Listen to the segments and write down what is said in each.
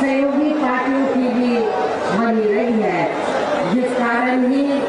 सहयोगी पार्टियों की भी बनी रही है, जिस कारण ही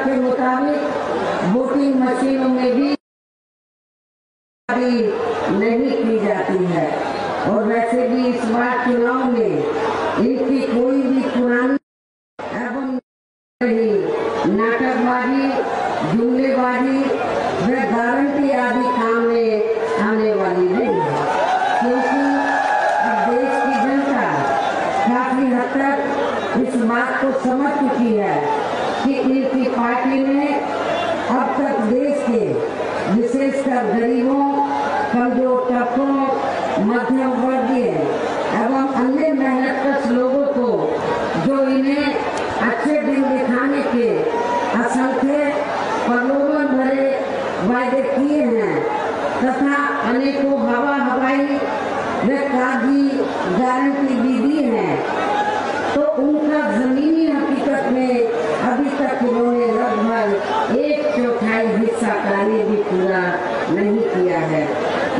के मुताबिक वोटिंग मशीनों में भी नहीं की जाती है। और वैसे भी इस बार चुनाव में इनकी कोई भी पुरानी एवं नाटकबाजी, जुमलेबाजी व गारंटी आदि काम में आने वाली नहीं है, क्योंकि अब देश की जनता काफी हद तक इस बात को समझ चुकी है कि इनकी पार्टी ने अब तक देश के विशेषकर गरीबों, कमजोर तबकों, मध्यम वर्गीय एवं अन्य मेहनतकश लोगों को जो इन्हें अच्छे दिन दिखाने के असंख्य प्रलोभन भरे वायदे किए हैं तथा अनेकों हवाई व कागजी गारंटी भी दी है, तो उनका जमीनी हकीकत में अभी तक इन्होंने लगभग 1/4 हिस्सा कार्य भी पूरा नहीं किया है,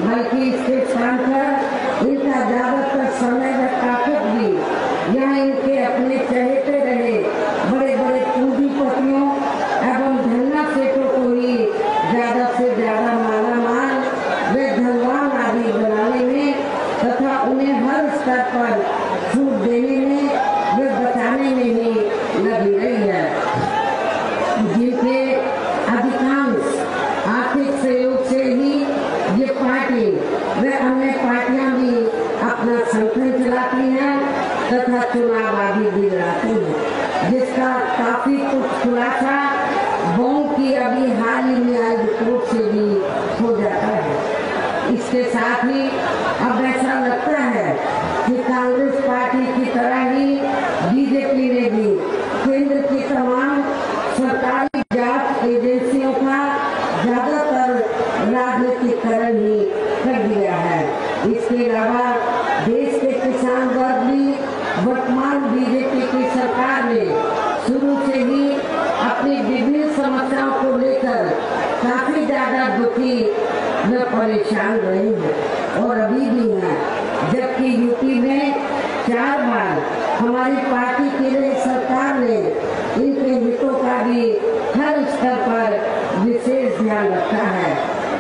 बल्कि इसके स्थान पर इनका ज्यादातर समय व ताकत भी यहाँ इनके अपने चहेते रहे बड़े बड़े पूंजीपतियों एवं धन्ना सेठों को ही ज्यादा से ज्यादा मालामाल व धनवान आदि बनाने में तथा उन्हें हर स्तर पर छूट देने में व बचाने में ही लगी रही है, जिनके अधिकांश आर्थिक सहयोग से ही ये पार्टी व अन्य पार्टियां भी अपना संगठन चलाती हैं तथा चुनाव आदि भी लड़ाती हैं, जिसका काफी कुछ खुलासा बॉन्ड की अभी हाल ही में आई रिपोर्ट से भी हो जाता है। इसके साथ ही अब ऐसा लगता है कि कांग्रेस पार्टी की तरह ही बीजेपी ने भी केंद्र की तमाम सरकारी जांच एजेंसियों का ज्यादातर राजनीतिकरण ही कर दिया है। इसके अलावा देश के किसान वर्ग भी वर्तमान बीजेपी की सरकार ने शुरू से ही अपनी विभिन्न समस्याओं को लेकर काफी ज्यादा दुखी व परेशान रहे हैं और अभी भी हैं, जबकि यूपी में 4 बार हमारी पार्टी की रही सरकार ने इनके हितों का भी हर स्तर पर विशेष ध्यान रखा है।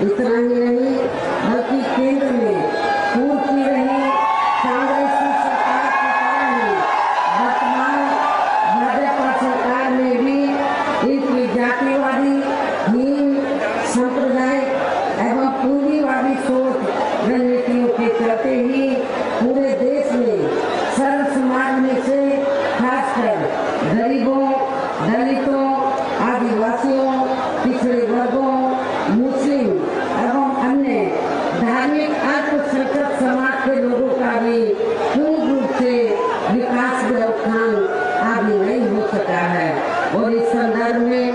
इतना ही नहीं बल्कि केंद्र में पूर्व की रही कांग्रेस की सरकार की तरह ही वर्तमान भाजपा सरकार में भी इनकी जातिवादी, हीन, सांप्रदायिक एवं पूंजीवादी सोच रणनीतियों के चलते ही पूरे देश में सर्व समाज में से खासकर गरीबों, दलितों, आदिवासियों, पिछड़े वर्गों, मुस्लिम एवं अन्य धार्मिक अल्पसंख्यक समाज के लोगों का भी पूर्ण रूप से विकास व उत्थान आदि नहीं हो सका है। और इस संदर्भ में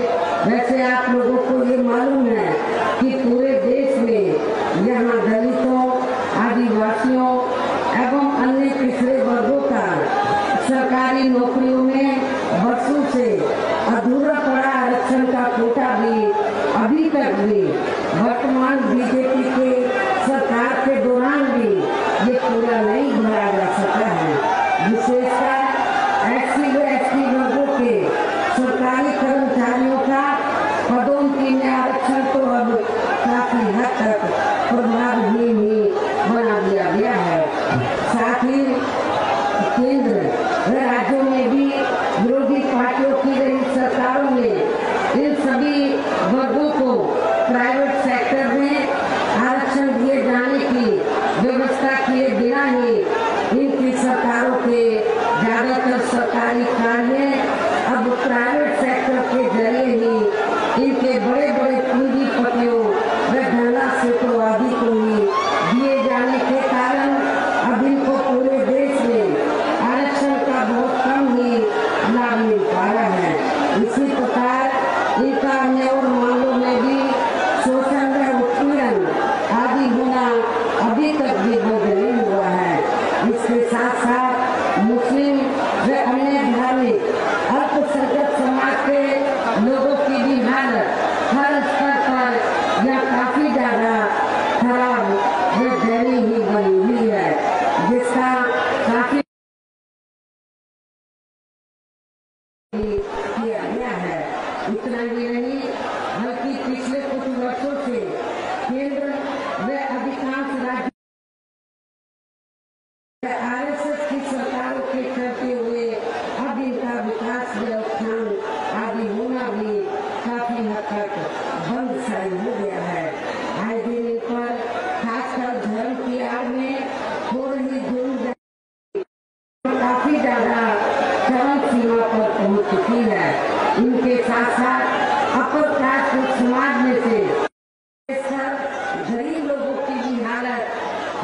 वैसे आप लोगों को ये मालूम है कि पूरे देश में यहाँ दलितों, आदिवासियों एवं अन्य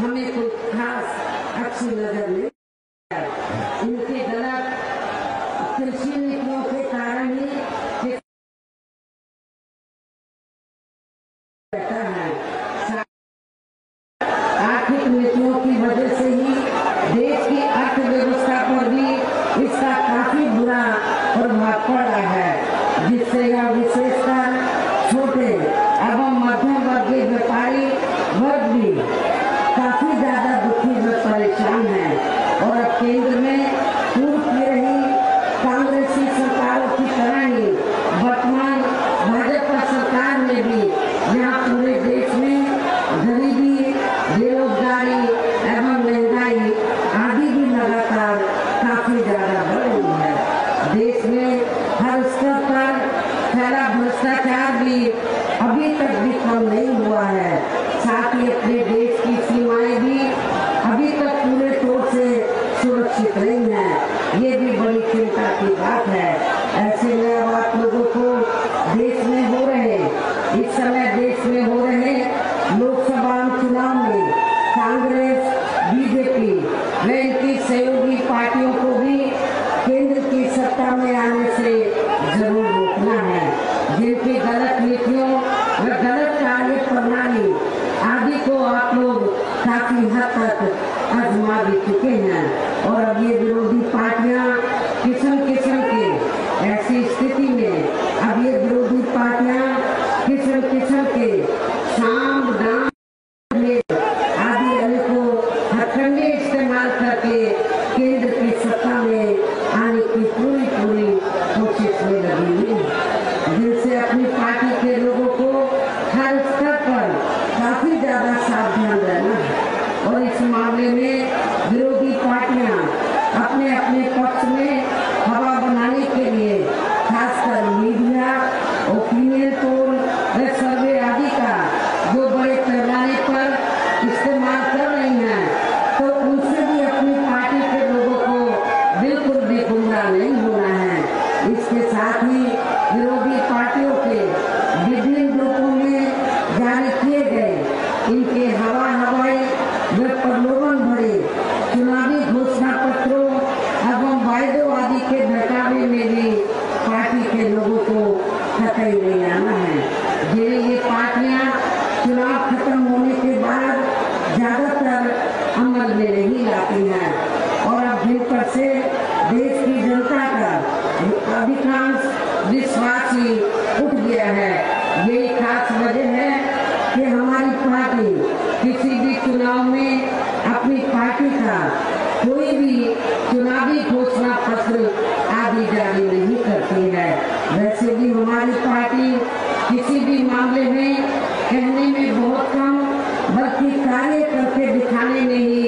हमें कोई खास अच्छी नजर नहीं। इनकी गलत कृषि नीतियों के कारण ही आर्थिक नीतियों की वजह से ही देश की अर्थव्यवस्था पर भी इसका काफी बुरा प्रभाव पड़ा है, जिससे यह विशेषकर छोटे एवं मध्यम वर्गीय व्यापारी वर्ग भी काफी ज्यादा दुखी व परेशान है। और अब केंद्र में पूर्व की रही कांग्रेसी सरकारों की तरह ही वर्तमान भाजपा सरकार ने भी यहाँ पूरे देश में गरीबी, बेरोजगारी एवं महंगाई आदि भी लगातार काफी ज्यादा बढ़ रही है। देश में हर स्तर पर फैला भ्रष्टाचार भी अभी तक भी कम नहीं हुआ है। साथ ही अपने देश की सीमाएं भी अभी तक पूरे तौर से सुरक्षित नहीं है। ये भी बड़ी चिंता की बात है। ऐसे में अब आप लोगों को देश में हो रहे इस समय देश में हो रहे लोकसभा चुनाव में कांग्रेस, बीजेपी व इनकी सहयोगी पार्टियों को भी केंद्र की सत्ता में आने से जरूर रोकना है। जिनकी गलत नीतियों व गलत कार्य प्रणाली आदि को आप लोग काफी हद तक आजमा भी चुके हैं। और अब ये विरोधी पार्टियां किस्म किस्म के ऐसी स्थिति में अब ये विरोधी पार्टियां किस्म किस्म के शाम दाम आदि अनेकों हथकंडे इस्तेमाल करके केंद्र की सत्ता में आने की पूरी कोशिश में लगी हुई, जिनसे अपनी पार्टी के लोगों को हर स्तर पर काफी ज्यादा सावधान रहना है। और इस मामले में विरोधी पार्टियां अपने अपने पक्ष में हवा बनाने के लिए खासकर मीडिया, ओपिनियन पोल व सर्वे आदि का जो बड़े पैमाने पर इस्तेमाल कर रही हैं, तो उनसे भी अपनी पार्टी के लोगों को बिल्कुल भी गुमराह नहीं होना है। इसके साथ ही विरोधी पार्टियों के विभिन्न रूपों में जारी किए गए इनके हवाई व प्रलोभन भरे चुनावी घोषणा पत्रों एवं वायदों आदि के बहकावे में भी पार्टी के लोगों को कतई नहीं आना है। जिन्हें ये पार्टियां चुनाव खत्म होने के बाद ज्यादातर अमल में नहीं लाती हैं। और अब जिन पर से देश की जनता का अधिकांश विश्वास ही उठ गया है। यही खास वजह है कि हमारी पार्टी किसी भी चुनाव में अपनी पार्टी का कोई भी चुनावी घोषणा पत्र आदि जारी नहीं करती है। वैसे भी हमारी पार्टी किसी भी मामले में कहने में बहुत कम बल्कि कार्य करके दिखाने में ही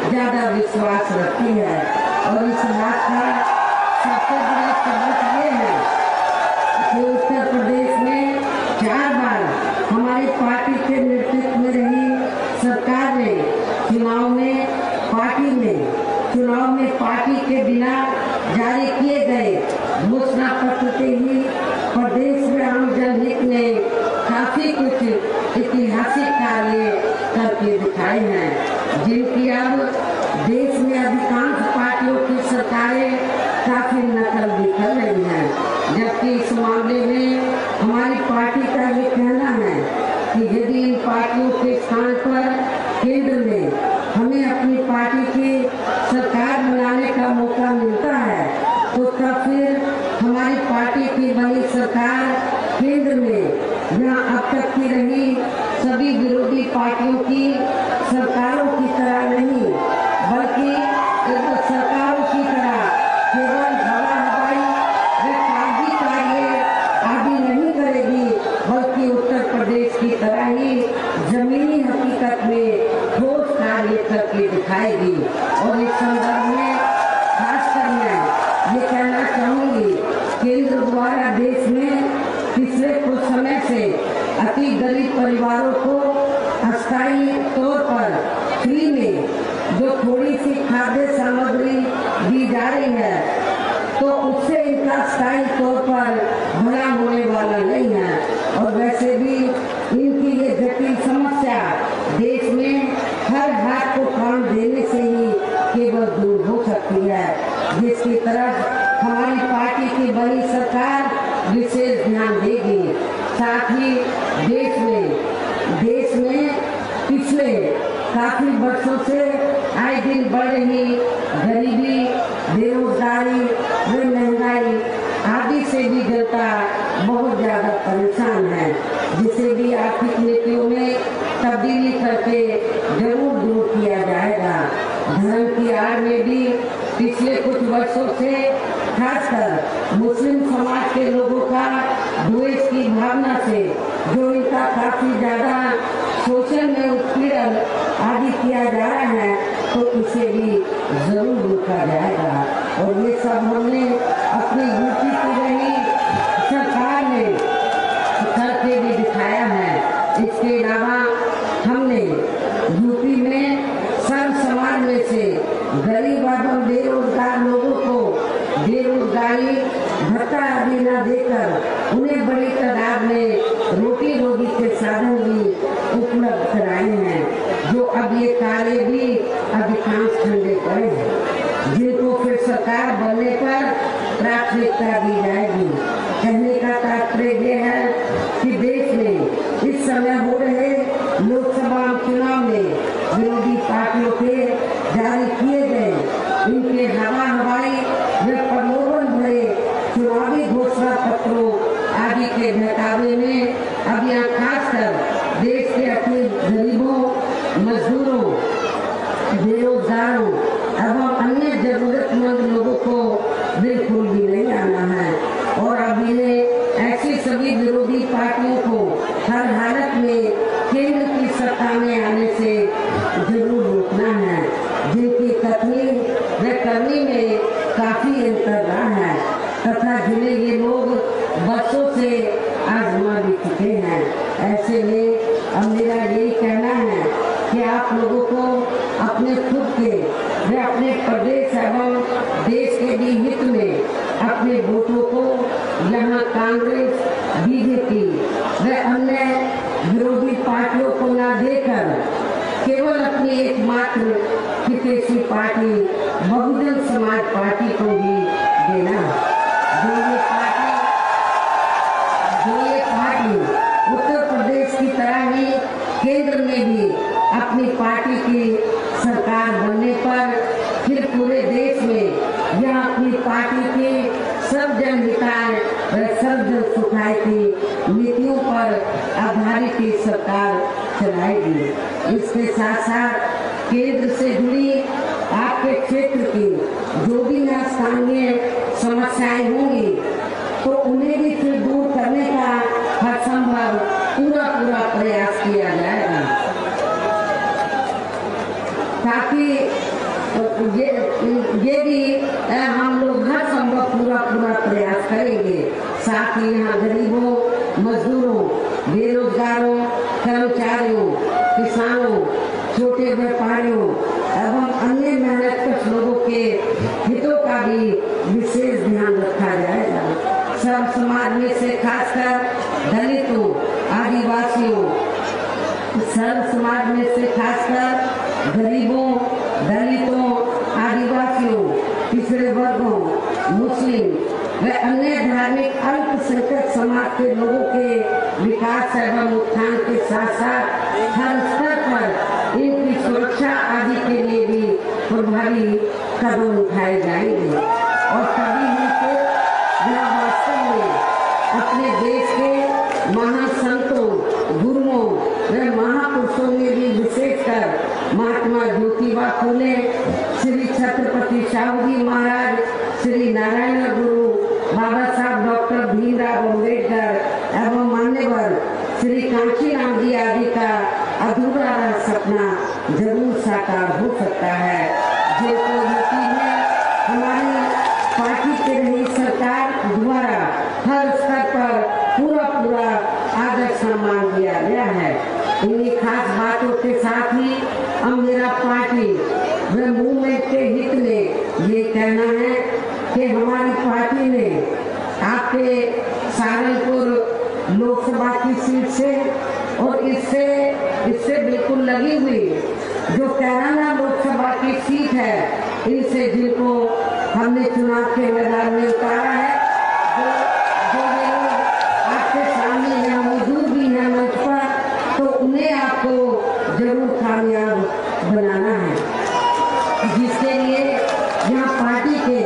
ज्यादा विश्वास रखती है। और इस बात का सबसे बड़ा सबूत ये है कि उत्तर प्रदेश में 4 बार हमारी पार्टी के नेतृत्व में रही सरकार ने चुनाव में पार्टी के बिना जारी किए गए घोषणा पत्र के ही प्रदेश में आम जनहित ने काफी कुछ ऐतिहासिक कार्य करके दिखाए हैं, जिनकी अब देश में अधिकांश पार्टियों की सरकारें काफी नकल भी कर रही हैं। जबकि इस मामले में हमारी पार्टी का ये कहना है कि यदि इन पार्टियों के स्थान पर केंद्र में हमें अपनी पार्टी की सरकार बनाने का मौका मिलता है, तो तब फिर हमारी पार्टी की बनी सरकार केंद्र में जहाँ अब तक की रही सभी विरोधी पार्टियों की सरकारों की तरह नहीं, बल्कि सरकारों की तरह केवल हवाई व कागजी कार्य आदि नहीं करेगी, बल्कि उत्तर प्रदेश की तरह ही जमीनी हकीकत में ठोस कार्य करके दिखाएगी। और इस संदर्भ में खासकर मैं ये कहना चाहूंगी, केंद्र द्वारा देश में पिछले कुछ समय से अति गरीब परिवारों को अस्थायी तौर पर फ्री में जो थोड़ी सी खाद्य सामग्री दी जा रही है, तो उससे इनका स्थायी तौर पर भला होने वाला नहीं है। और वैसे भी इनकी ये जटिल समस्या देश में हर हाथ केवल दूर हो सकती है, जिसकी तरफ हमारी पार्टी की बड़ी सरकार विशेष ध्यान देगी। साथ ही देश में पिछले काफी वर्षों से आए दिन बढ़ रही गरीबी, बेरोजगारी व महंगाई आदि से भी जनता बहुत ज्यादा परेशान है, जिसे भी आर्थिक नीतियों में तब्दीली करके जरूर दूर किया जाएगा। धर्म की आड़ में भी पिछले कुछ वर्षों से खासकर मुस्लिम समाज के लोगों का द्वेष की भावना से जो इनका काफी ज्यादा शोषण में उत्पीड़न आदि किया जा रहा है, तो इसे भी जरूर रोका जाएगा। और ये सब हमने अपनी यूपी की रही सरकार ने करके भी दिखाया है। इसके अलावा हमने यूपी में सर्व समाज में से गरीब एवं बेरोजगार लोगों को बेरोजगारी भत्ता आदि न देकर उन्हें बड़ी तादाद में रोटी रोटी के साधन भी उपलब्ध कराए हैं, जो अब ये कार्य भी अधिकांश ठंडे पड़े हैं, जिनको फिर सरकार बनने पर प्राथमिकता दी जाएगी। कहने का तात्पर्य यह है कि देश में इस समय हो रहे लोकसभा चुनाव में विरोधी पार्टियों के जारी किए गए इनके हवाई व प्रलोभन भरे चुनावी घोषणा पत्रों आदि के बहकावे में अब यहाँ खासकर देश के अपने गरीबों, मजदूरों, बेरोजगारों एवं अन्य जरूरतमंद लोगों को बिल्कुल भी नहीं आना है। और अब इन्हें ऐसी सभी विरोधी पार्टियों को हर हालत में केंद्र की सत्ता में आने से जरूर रोकना है, जिनकी कथनी व करनी में काफी अंतर रहा है तथा जिन्हें ये लोग बरसों से आजमा भी चुके हैं। ऐसे में अब मेरा यही कहना है कि आप लोगों को अपने खुद के व अपने प्रदेश एवं देश के भी हित में अपने वोटों को यहाँ कांग्रेस, बीजेपी व अन्य विरोधी पार्टियों को न देकर केवल अपनी एकमात्र हितैषी पार्टी बहुजन समाज पार्टी को ही देना। जो ये पार्टी उत्तर प्रदेश की तरह ही केंद्र में भी अपनी पार्टी की सरकार बनने पर फिर पूरे देश में यह अपनी पार्टी की सब जन हिताय व सब जन सुखाय की नीतियों पर आधारित ही सरकार चलाएगी। इसके साथ साथ केंद्र से जुड़ी आपके क्षेत्र की जो भी स्थानीय समस्याएं होंगी तो उन्हें भी फिर दूर करने का हर संभव पूरा प्रयास किया जाएगा, ताकि ये भी हम लोग हर संभव पूरा प्रयास करेंगे। साथ ही यहाँ गरीबों, मजदूरों, बेरोजगारों, कर्मचारियों, किसानों, छोटे व्यापारियों एवं अन्य मेहनतकश लोगों के हितों का भी विशेष ध्यान रखा जाएगा। सब समाज में से खासकर दलितों, आदिवासियों, सर्व समाज में से खासकर गरीबों, दलितों, आदिवासियों, पिछड़े वर्गों, मुस्लिम व अन्य धार्मिक अल्पसंख्यक समाज के लोगों के विकास एवं उत्थान के साथ साथ हर स्तर पर इनकी सुरक्षा आदि के लिए भी प्रभावी कदम उठाए जाएंगे। और तभी मिलकर वास्तव में अपने देश के महासंतों, गुरुओं व महापुरुषों में भी विशेषकर महात्मा ज्योतिबा फुले, श्री छत्रपति शाहू जी महाराज, श्री नारायण गुरु, बाबा साहब डॉक्टर भीमराव अम्बेडकर एवं मान्यवर श्री कांशीराम जी आदि का अधूरा सपना जरूर साकार हो सकता है, जिनको यूपी में हमारी पार्टी के रही सरकार द्वारा हर स्तर पर पूरा आदर सम्मान दिया गया है। इन्हीं खास बातों के साथ ही अब मेरा पार्टी व मूवमेंट के हित में ये कहना है कि हमारी पार्टी ने आपके सहारनपुर लोकसभा की सीट से और इससे बिल्कुल लगी हुई जो कैराना लोकसभा की सीट है से जिनको हमने चुनाव के मैदान में उतारा है, जो लोग आपके सामने यहाँ मौजूद भी हैं मंच पर, तो उन्हें आपको जरूर कामयाब बनाना है, जिसके लिए यहाँ पार्टी के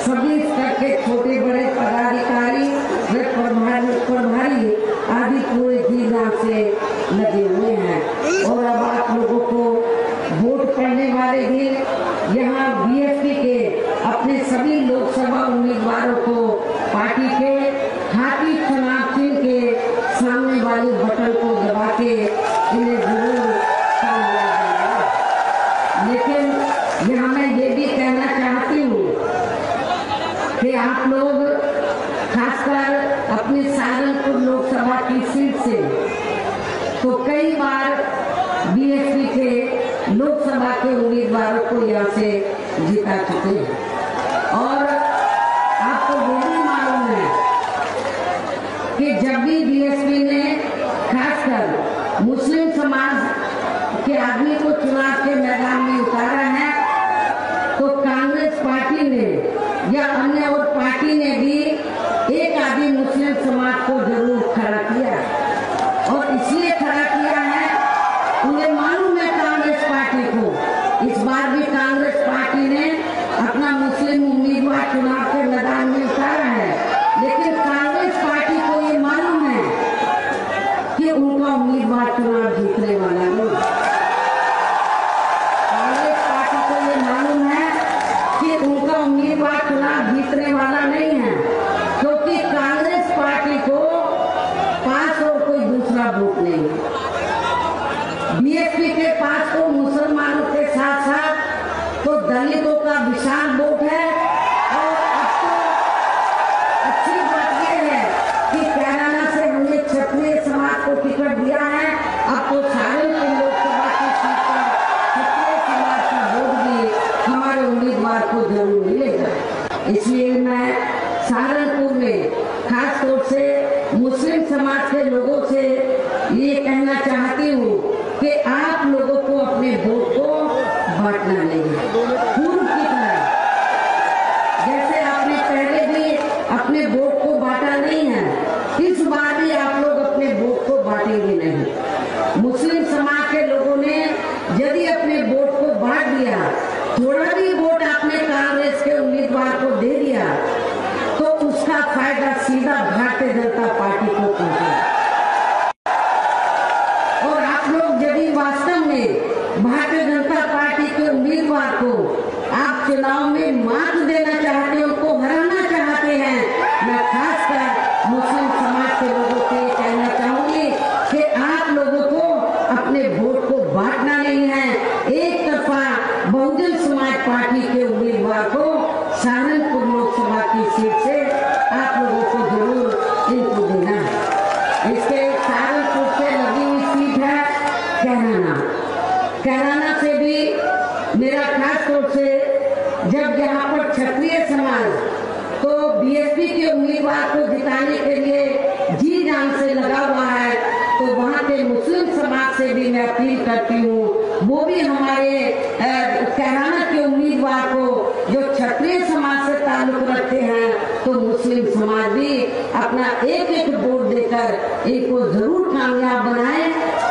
सभी स्तर के छोटे बड़े पदाधिकारी व प्रभारी आदि पूरे जी जान से लगे हुए हैं। और अब आप लोगों को वोट पड़ने वाले दिन यहाँ बीएसपी के अपने सभी लोकसभा उम्मीदवारों को पार्टी के हाथी चुनाव चिन्ह के सामने वाले बटन को दबा के इन्हें जरूर कामयाब बनाना। लेकिन यहाँ मैं ये भी कहना चाहती हूँ कि आप लोग खासकर अपनी सहारनपुर लोकसभा की सीट से तो कई बार बीएसपी के लोकसभा के उम्मीदवारों को यहाँ से जिता चुके हैं, और आपको ये भी मालूम है कि जब भी बीएसपी ने खासकर मुस्लिम समाज के आदमी को चुनाव के मैदान में उतारा है, तो कांग्रेस पार्टी ने या अन्य और पार्टी ने भी एक आदमी मुस्लिम समाज को जरूर खड़ा किया, और इसलिए खड़ा किया है, उन्हें मालूम है कांग्रेस पार्टी को इस बार भी कांग्रेस पार्टी ने अपना मुस्लिम उम्मीदवार चुनाव के मैदान में उतारा है, लेकिन कांग्रेस पार्टी को ये मालूम है कि उनका उम्मीदवार चुनाव जीतने वाला नहीं। कांग्रेस पार्टी को ये मालूम है कि उनका उम्मीदवार चुनाव जीतने वाला नहीं है, क्योंकि कांग्रेस पार्टी को पास और कोई दूसरा वोट नहीं है। बीएसपी के पास तो मुसलमानों के साथ साथ तो दलितों का विशाल वोट है, और अब तो अच्छी बात यह है कि कैराना से हमने क्षत्रिय समाज को टिकट दिया है, अब तो सहारनपुर लोकसभा की सीट पर क्षत्रिय समाज का वोट भी हमारे उम्मीदवार को जरूर मिलेगा। इसलिए मैं सहारनपुर में खास तौर से मुस्लिम समाज के लोगों से ये कहना चाहती हूँ कि आप लोगों को अपने वोट को बांटना नहीं है। पूर्व की तरह जैसे आपने पहले भी अपने वोट को बांटा नहीं है, इस बार भी आप लोग अपने वोट को बांटेंगे नहीं। मुस्लिम समाज के लोगों ने यदि अपने वोट को बांट दिया, थोड़ा भी वोट आपने कांग्रेस के उम्मीदवार को दे दिया, तो उसका फायदा सीधा भारतीय जनता पार्टी को पहुंचेगा। और आप लोग यदि वास्तव में भारतीय जनता पार्टी के उम्मीदवार को आप चुनाव में मात देना चाहते हैं, उनको हराना चाहते हैं, मैं खासकर मुस्लिम समाज के लोगों से कहना चाहूंगी कि आप लोगों को अपने वोट को बांटना नहीं है। एक तरफा बहुजन समाज पार्टी के उम्मीदवार को सहारनपुर लोकसभा की सीट से आप लोगों को जरूर इनको देना है। इसके सहारनपुर से लगी हुई सीट है कैराना। कैराना से भी मेरा खास तौर से जब यहाँ पर क्षत्रिय समाज तो बीएसपी के उम्मीदवार को जिताने के लिए जी जान से लगा हुआ है, तो वहाँ के मुस्लिम समाज से भी मैं अपील करती हूँ, वो भी हमारे कैराना के उम्मीदवार को जो क्षत्रिय समाज से ताल्लुक रखते हैं, तो मुस्लिम समाज भी अपना एक एक वोट देकर इनको जरूर कामयाब बनाए,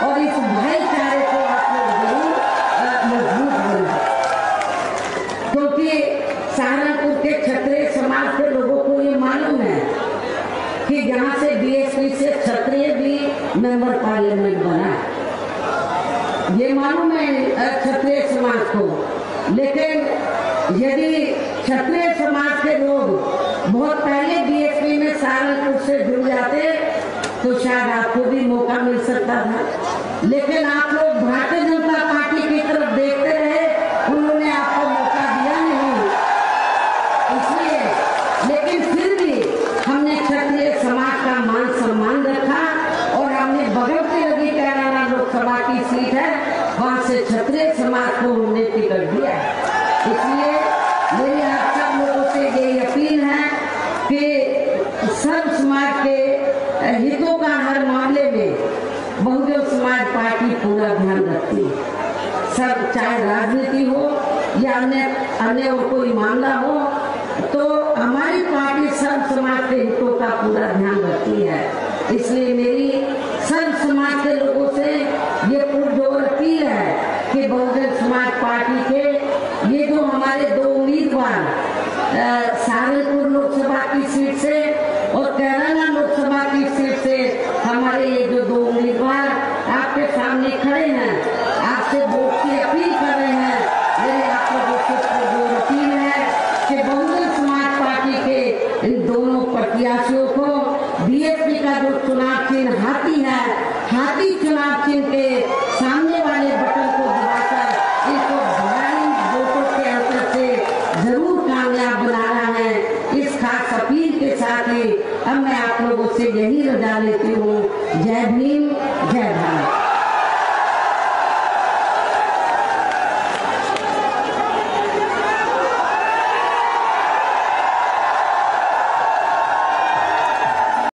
और इस भाईचारे को आप लोग जरूर मजबूत बनाए, क्योंकि सहारनपुर के क्षत्रिय समाज के लोगों को ये मालूम है कि यहाँ से बीएसपी से क्षत्रिय भी मेंबर पार्लियामेंट बना है, ये मालूम है क्षत्रिय समाज को। लेकिन यदि क्षत्रिय समाज के लोग बहुत पहले बीएसपी में सहारनपुर से जुड़ जाते तो शायद आपको भी मौका मिल सकता था, लेकिन आप लोग भारतीय जनता पार्टी की तरफ देखते रहे, उन्होंने आपको मौका दिया नहीं। इसलिए लेकिन फिर भी हमने क्षत्रिय समाज का मान सम्मान रखा, और हमने बगल से लगी कैराना लोकसभा की सीट है, वहां से क्षत्रिय समाज को हमने टिकट दिया। इसलिए मेरी आप सब लोगों से ये अपील है कि सर्व समाज के हितों का हर मामले में बहुजन समाज पार्टी पूरा ध्यान रखती है। सब चाहे राजनीति हो या अन्य और कोई मामला हो तो हमारी पार्टी सर्व समाज के हितों का पूरा ध्यान रखती है। इसलिए मेरी सर्व समाज के लोगों से ये पुरजोर अपील है कि बहुजन समाज पार्टी के ये जो हमारे दो उम्मीदवार सहारनपुर लोकसभा की सीट से और कैराना लोकसभा की सीट से हमारे ये जो दो उम्मीदवार आपके सामने खड़े हैं, आपसे वोट की अपील कर रहे हैं। मेरी आप लोगों से पुरजोर अपील है कि बहुजन समाज पार्टी के इन दोनों प्रत्याशियों को बीएसपी का जो चुनाव चिन्ह हाथी है, हाथी चुनाव चिन्ह के सामने वाले बटन को दबाकर इनको भारी वोटों के अंतर से जरूर कामयाब बनाना है। इस खास अपील के साथ ही अब मैं आप लोगों से यही रजा लेती हूँ। जय भीम, जय भारत।